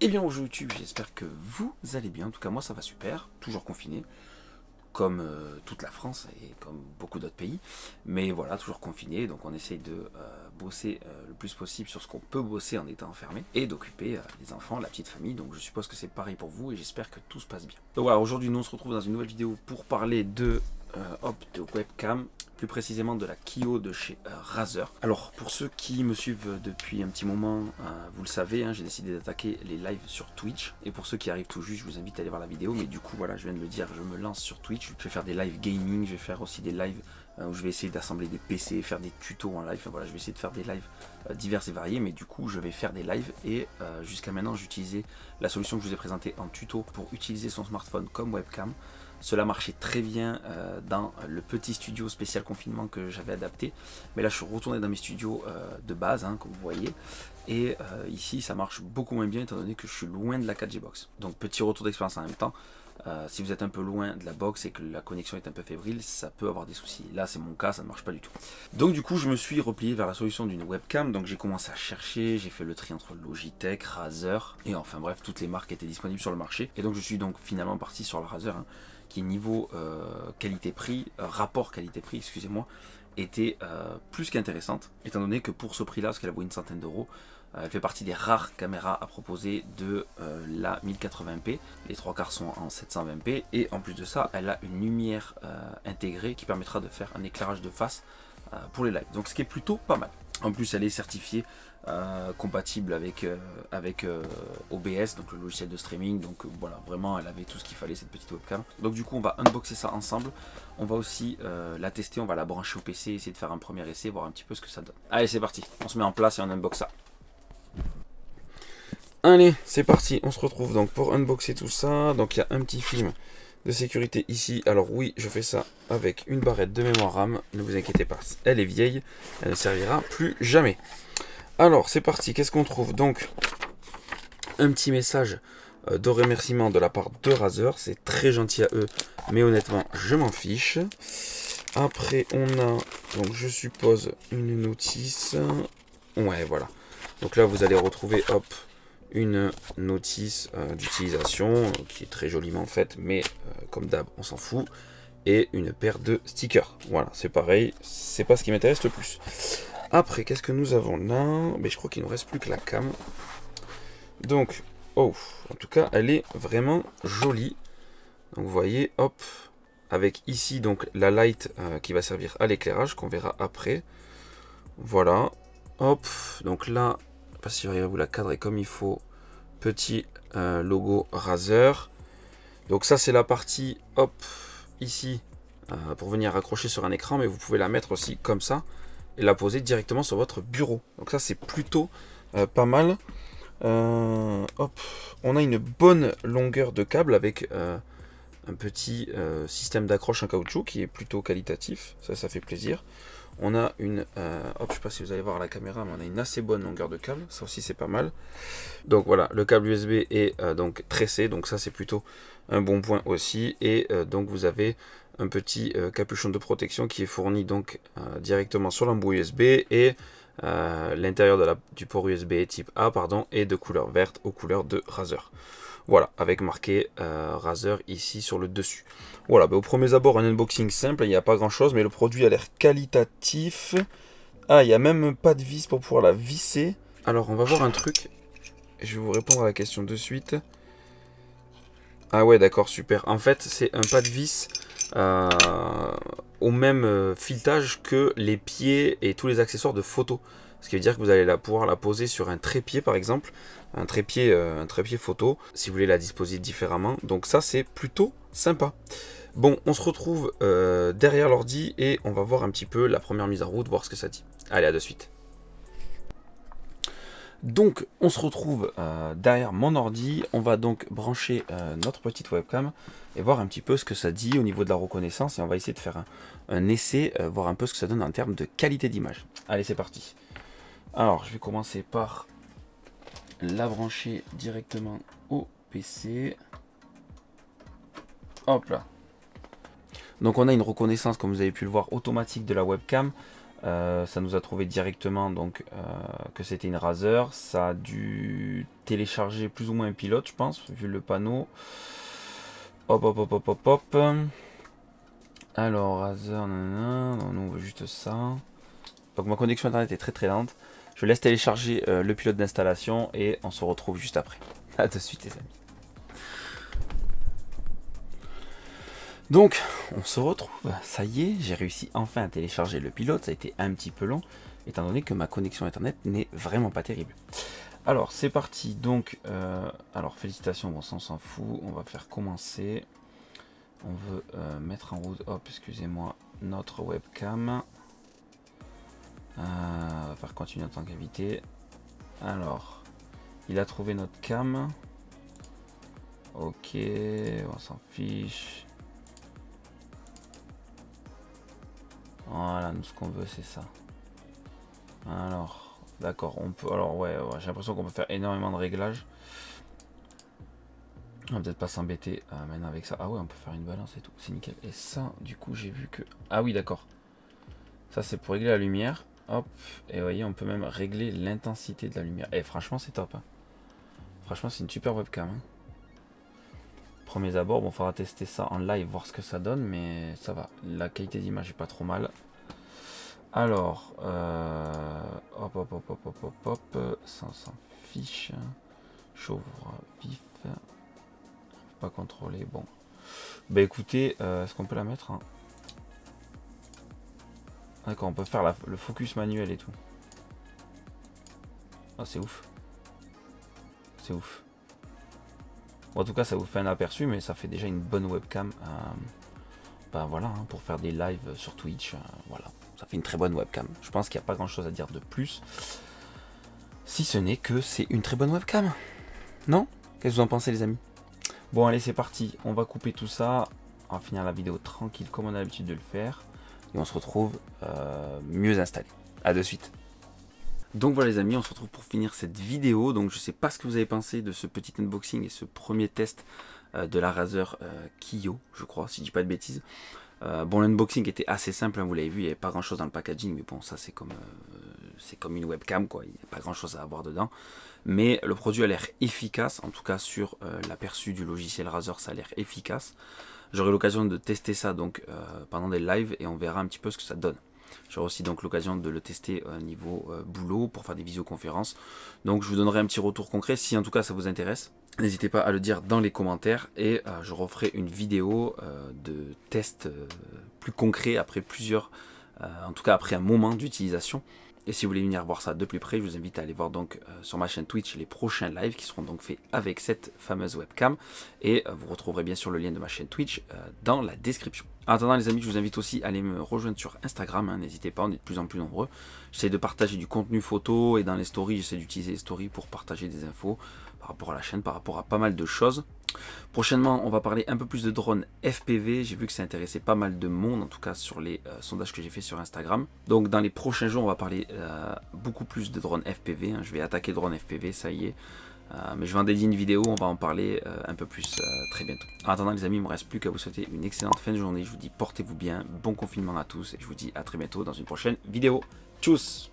Eh bien bonjour YouTube, j'espère que vous allez bien, en tout cas moi ça va super, toujours confiné, comme toute la France et comme beaucoup d'autres pays, mais voilà, toujours confiné, donc on essaye de bosser le plus possible sur ce qu'on peut bosser en étant enfermé, et d'occuper les enfants, la petite famille, donc je suppose que c'est pareil pour vous, et j'espère que tout se passe bien. Donc voilà, aujourd'hui nous on se retrouve dans une nouvelle vidéo pour parler de webcam, plus précisément de la Kio de chez Razer. Alors pour ceux qui me suivent depuis un petit moment, vous le savez, hein, j'ai décidé d'attaquer les lives sur Twitch. Et pour ceux qui arrivent tout juste, je vous invite à aller voir la vidéo. Mais du coup voilà, je viens de le dire, je me lance sur Twitch. Je vais faire des lives gaming, je vais faire aussi des lives où je vais essayer d'assembler des PC, faire des tutos en live. Enfin, voilà, je vais essayer de faire des lives divers et variés. Mais du coup je vais faire des lives et jusqu'à maintenant j'utilisais la solution que je vous ai présentée en tuto pour utiliser son smartphone comme webcam. Cela marchait très bien dans le petit studio spécial confinement que j'avais adapté. Mais là, je suis retourné dans mes studios de base, hein, comme vous voyez. Et ici, ça marche beaucoup moins bien étant donné que je suis loin de la 4G box. Donc, petit retour d'expérience en même temps. Si vous êtes un peu loin de la box et que la connexion est un peu fébrile, ça peut avoir des soucis. Là, c'est mon cas, ça ne marche pas du tout. Donc, du coup, je me suis replié vers la solution d'une webcam. Donc, j'ai commencé à chercher, j'ai fait le tri entre Logitech, Razer, et enfin bref, toutes les marques étaient disponibles sur le marché. Et donc, je suis donc finalement parti sur la Razer, hein, qui niveau qualité-prix, rapport qualité-prix, excusez-moi, était plus qu'intéressante, étant donné que pour ce prix-là, parce qu'elle vaut une centaine d'euros, elle fait partie des rares caméras à proposer de la 1080p. Les trois quarts sont en 720p, et en plus de ça, elle a une lumière intégrée qui permettra de faire un éclairage de face pour les lives. Donc ce qui est plutôt pas mal. En plus, elle est certifiée compatible avec OBS, donc le logiciel de streaming. Donc voilà, vraiment elle avait tout ce qu'il fallait, cette petite webcam. Donc du coup on va unboxer ça ensemble. On va aussi la tester, on va la brancher au PC, essayer de faire un premier essai, voir un petit peu ce que ça donne. Allez, c'est parti, on se met en place et on unbox ça. Allez, c'est parti, on se retrouve donc pour unboxer tout ça. Donc il y a un petit film de sécurité ici. Alors oui, je fais ça avec une barrette de mémoire RAM, ne vous inquiétez pas, elle est vieille, elle ne servira plus jamais. Alors c'est parti, qu'est-ce qu'on trouve? Donc un petit message de remerciement de la part de Razer, c'est très gentil à eux, mais honnêtement je m'en fiche. Après on a, donc je suppose, une notice. Ouais, voilà, donc là vous allez retrouver, hop, une notice d'utilisation qui est très joliment faite, mais comme d'hab on s'en fout, et une paire de stickers. Voilà, c'est pareil, c'est pas ce qui m'intéresse le plus. Après, qu'est-ce que nous avons là? Mais je crois qu'il ne nous reste plus que la cam. Donc, oh, en tout cas, elle est vraiment jolie. Donc, vous voyez, hop, avec ici donc la light qui va servir à l'éclairage, qu'on verra après. Voilà, hop, donc là, je ne sais pas si j'arrive à vous la cadrer comme il faut. Petit logo Razer. Donc ça, c'est la partie, hop, ici, pour venir accrocher sur un écran, mais vous pouvez la mettre aussi comme ça et la poser directement sur votre bureau. Donc ça, c'est plutôt pas mal. Hop, on a une bonne longueur de câble avec un petit système d'accroche en caoutchouc qui est plutôt qualitatif. Ça fait plaisir. On a une, hop, je sais pas si vous allez voir à la caméra, mais on a une assez bonne longueur de câble. Ça aussi, c'est pas mal. Donc voilà, le câble USB est donc tressé, donc ça c'est plutôt un bon point aussi. Et donc vous avez un petit capuchon de protection qui est fourni donc directement sur l'embout USB, et l'intérieur du port USB type A, pardon, est de couleur verte aux couleurs de Razer. Voilà, avec marqué Razer ici sur le dessus. Voilà, bah, au premier abord, un unboxing simple, il n'y a pas grand chose, mais le produit a l'air qualitatif. Ah, il n'y a même pas de vis pour pouvoir la visser. Alors, on va voir un truc. Je vais vous répondre à la question de suite. Ah ouais, d'accord, super. En fait, c'est un pas de vis au même filetage que les pieds et tous les accessoires de photo. Ce qui veut dire que vous allez pouvoir la poser sur un trépied, par exemple. Un trépied photo, si vous voulez la disposer différemment. Donc ça, c'est plutôt sympa. Bon, on se retrouve derrière l'ordi et on va voir un petit peu la première mise en route, voir ce que ça dit. Allez, à de suite. Donc on se retrouve derrière mon ordi, on va donc brancher notre petite webcam et voir un petit peu ce que ça dit au niveau de la reconnaissance, et on va essayer de faire un essai, voir un peu ce que ça donne en termes de qualité d'image. Allez, c'est parti. Alors je vais commencer par la brancher directement au PC. Hop là. Donc on a une reconnaissance, comme vous avez pu le voir, automatique de la webcam. Ça nous a trouvé directement donc que c'était une Razer. Ça a dû télécharger plus ou moins un pilote, je pense, vu le panneau. Hop, hop, hop, hop, hop, hop. Alors, Razer, nanana, non, nous on veut juste ça. Donc ma connexion internet est très très lente. Je laisse télécharger le pilote d'installation et on se retrouve juste après. A de suite les amis. Donc, on se retrouve, ça y est, j'ai réussi enfin à télécharger le pilote, ça a été un petit peu long, étant donné que ma connexion internet n'est vraiment pas terrible. Alors, c'est parti, donc, alors félicitations, bon ça on s'en fout, on va faire commencer. On veut mettre en route, hop, excusez-moi, notre webcam. On va faire continuer en tant qu'invité. Alors, il a trouvé notre cam. Ok, on s'en fiche. Voilà, nous ce qu'on veut c'est ça. Alors, d'accord, on peut. Alors ouais, j'ai l'impression qu'on peut faire énormément de réglages. On va peut-être pas s'embêter maintenant avec ça. Ah ouais, on peut faire une balance et tout, c'est nickel. Et ça, du coup, j'ai vu que. Ah oui, d'accord. Ça c'est pour régler la lumière. Hop, et vous voyez, on peut même régler l'intensité de la lumière. Et franchement, c'est top. Hein. Franchement, c'est une super webcam. Hein. Premiers abords, bon, faudra tester ça en live, voir ce que ça donne, mais ça va. La qualité d'image est pas trop mal. Alors, hop, hop, hop, hop, hop, hop, hop, ça on s'en fiche. J'ouvre vif. Pas contrôler, bon. Bah écoutez, est-ce qu'on peut la mettre hein. D'accord, on peut faire le focus manuel et tout. Ah, c'est ouf. C'est ouf. Bon, en tout cas, ça vous fait un aperçu, mais ça fait déjà une bonne webcam. Ben voilà, hein, pour faire des lives sur Twitch, voilà. Ça fait une très bonne webcam. Je pense qu'il n'y a pas grand chose à dire de plus. Si ce n'est que c'est une très bonne webcam. Non? Qu'est-ce que vous en pensez les amis? Bon allez c'est parti, on va couper tout ça. On va finir la vidéo tranquille comme on a l'habitude de le faire. Et on se retrouve mieux installé. A de suite. Donc voilà les amis, on se retrouve pour finir cette vidéo. Donc je sais pas ce que vous avez pensé de ce petit unboxing et ce premier test de la Razer Kiyo, je crois, si je dis pas de bêtises. Bon, l'unboxing était assez simple, hein, vous l'avez vu, il n'y avait pas grand chose dans le packaging, mais bon, ça c'est comme une webcam, quoi, il n'y a pas grand chose à avoir dedans. Mais le produit a l'air efficace, en tout cas sur l'aperçu du logiciel Razer, ça a l'air efficace. J'aurai l'occasion de tester ça donc pendant des lives et on verra un petit peu ce que ça donne. J'aurai aussi donc l'occasion de le tester au niveau boulot pour faire des visioconférences. Donc je vous donnerai un petit retour concret si en tout cas ça vous intéresse. N'hésitez pas à le dire dans les commentaires et je referai une vidéo de test plus concret après plusieurs, en tout cas après un moment d'utilisation. Et si vous voulez venir voir ça de plus près, je vous invite à aller voir donc sur ma chaîne Twitch les prochains lives qui seront donc faits avec cette fameuse webcam. Et vous retrouverez bien sûr le lien de ma chaîne Twitch dans la description. En attendant les amis, je vous invite aussi à aller me rejoindre sur Instagram, hein, n'hésitez pas, on est de plus en plus nombreux. J'essaie de partager du contenu photo et dans les stories, j'essaie d'utiliser les stories pour partager des infos par rapport à la chaîne, par rapport à pas mal de choses. Prochainement, on va parler un peu plus de drones FPV. J'ai vu que ça intéressait pas mal de monde, en tout cas sur les sondages que j'ai fait sur Instagram. Donc dans les prochains jours, on va parler beaucoup plus de drones FPV. Hein. Je vais attaquer le drone FPV, ça y est. Mais je vais en dédier une vidéo, on va en parler un peu plus très bientôt. En attendant les amis, il ne me reste plus qu'à vous souhaiter une excellente fin de journée. Je vous dis portez-vous bien, bon confinement à tous et je vous dis à très bientôt dans une prochaine vidéo. Tchuss!